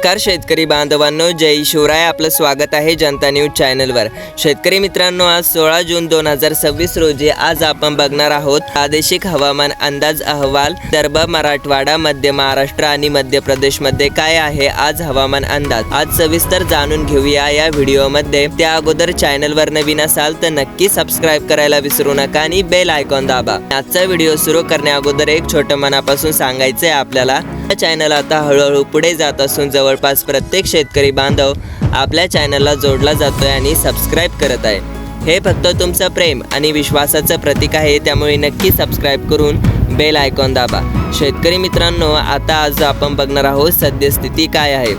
नमस्कार शेतकरी बांधवांनो, जय शिवराय. आपलं स्वागत आहे जनता न्यूज चॅनलवर. शेतकरी मित्रांनो, आज 16 जून 2026 रोजी आज आपण बघणार आहोत प्रादेशिक हवामान अंदाज अहवाल. विदर्भ, मराठवाडा, मध्य महाराष्ट्र आणि मध्य प्रदेशमध्ये काय आहे आज हवामान अंदाज. आज सविस्तर जाणून घेऊया या व्हिडिओमध्ये. त्या अगोदर चॅनलवर नवीन असाल तर नक्की सबस्क्राईब करायला विसरू नका आणि बेल आयकॉन दाबा. आजचा व्हिडिओ सुरू करण्या अगोदर एक छोटं मनापासून सांगायचं आहे आपल्याला. चॅनल आता हळूहळू पुढे जात असून जवळपास प्रत्येक शेतकरी बांधव आपल्या चॅनलला जोडला जातोय आणि सबस्क्राईब करत आहे. हे फक्त तुमचं प्रेम आणि विश्वासाचं प्रतीक आहे, त्यामुळे नक्की सबस्क्राईब करून बेल आयकॉन दाबा. शेतकरी मित्रांनो, आता आज आपण बघणार आहोत सद्यस्थिती काय आहे.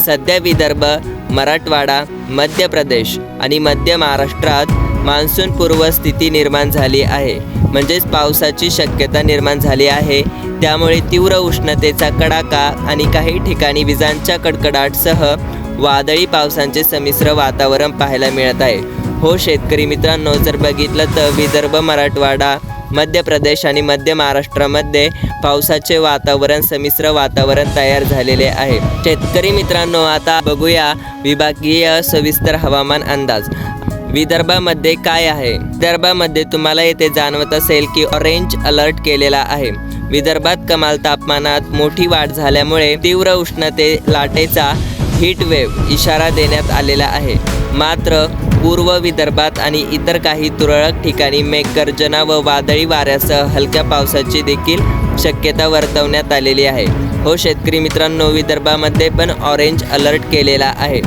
सध्या विदर्भ, मराठवाडा, मध्य प्रदेश आणि मध्य महाराष्ट्रात मान्सून पूर्व स्थिती निर्माण झाली आहे, म्हणजेच पावसाची शक्यता निर्माण झाली आहे. त्यामुळे तीव्र उष्णतेचा कडाका आणि काही ठिकाणी विजांच्या कडकडाटसह वादळी पावसांचे संमिश्र वातावरण पाहायला मिळत आहे. हो शेतकरी मित्रांनो, जर बघितलं तर विदर्भ, मराठवाडा, मध्य प्रदेश आणि मध्य महाराष्ट्रामध्ये पावसाचे वातावरण, संमिश्र वातावरण तयार झालेले आहे. शेतकरी मित्रांनो, आता बघूया विभागीय सविस्तर हवामान अंदाज. विदर्भामध्ये काय आहे. विदर्भामध्ये तुम्हाला येथे जाणवत असेल की ऑरेंज अलर्ट केलेला आहे. विदर्भात कमाल तापमानात मोठी वाढ झाल्यामुळे तीव्र उष्णते लाटेचा हीट वेव्ह इशारा देण्यात आलेला आहे. मात्र पूर्व विदर्भात आणि इतर काही तुरळक ठिकाणी मेघगर्जना व वादळी वाऱ्यासह हलक्या पावसाची देखील शक्यता वर्तवण्यात आलेली आहे. हो शेतकरी मित्रांनो, विदर्भामध्ये पण ऑरेंज अलर्ट केलेला आहे.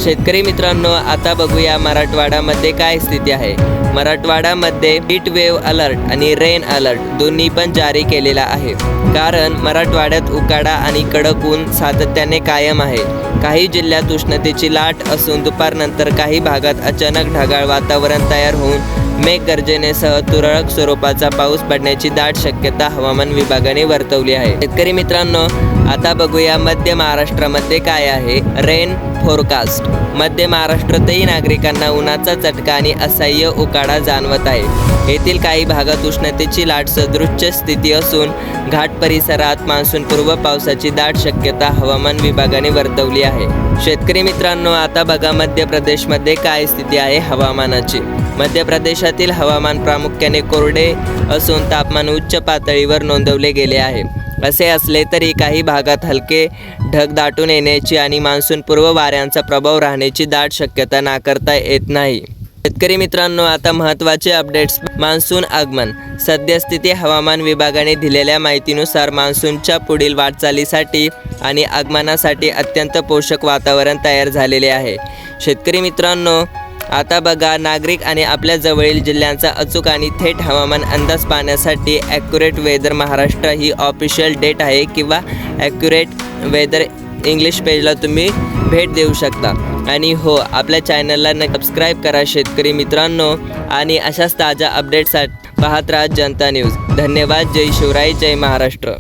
शेतकरी मित्रांनो, आता बघूया मराठवाड्यामध्ये काय स्थिती आहे. मराठवाड्यामध्ये हीट वेव्ह अलर्ट आणि रेन अलर्ट दोन्ही पण जारी केलेला आहे. कारण मराठवाड्यात उकाडा आणि कडक ऊन सातत्याने कायम आहे. काही जिल्ह्यात उष्णतेची लाट असून दुपारनंतर काही भागात अचानक ढगाळ वातावरण तयार होऊन मेघगर्जनेसह तुरळक स्वरूपाचा पाऊस पडण्याची दाट शक्यता हवामान विभागाने वर्तवली आहे. शेतकरी मित्रांनो, आता बघूया मध्य महाराष्ट्रामध्ये काय आहे. Rain forecast. मध्य महाराष्ट्रातही नागरिकांना उन्हाचा चटका आणि असह्य उकाडा जाणवत आहे. येथील काही भागात उष्णतेची लाट सदृश स्थिती असून घाट परिसरात मान्सूनपूर्व पावसाची दाट शक्यता हवामान विभागाने वर्तवली आहे. शेतकरी मित्रांनो, आता बघा मध्य प्रदेशमध्ये काय स्थिती आहे हवामानाची. मध्य प्रदेशातील हवामान प्रामुख्याने कोरडे असून तापमान उच्च पातळीवर नोंदवले गेले आहे. असे असले तरी काही भागात हलके ढग दाटून येण्याची आणि मान्सूनपूर्व वाऱ्यांचा प्रभाव राहण्याची दाट शक्यता नाकारता येत नाही. शेतकरी मित्रांनो, आता महत्त्वाचे अपडेट्स. मान्सून आगमन. सद्यस्थिती हवामान विभागाने दिलेल्या माहितीनुसार मान्सूनच्या पुढील वाटचालीसाठी आणि आगमनासाठी अत्यंत पोषक वातावरण तयार झालेले आहे. शेतकरी मित्रांनो, आता बघा, नागरिक आणि आपल्या जवळील जिल्ह्यांचा अचूक आणि थेट हवामान अंदाज पाहण्यासाठी ॲक्युरेट वेदर महाराष्ट्र ही ऑफिशियल डेट आहे किंवा ॲक्युरेट वेदर इंग्लिश पेजला तुम्ही भेट देऊ शकता. आणि हो, आपल्या चॅनलला सबस्क्राईब करा शेतकरी मित्रांनो, आणि अशाच ताज्या अपडेट्ससाठी पाहत राहा जनता न्यूज. धन्यवाद. जय शिवराय, जय महाराष्ट्र.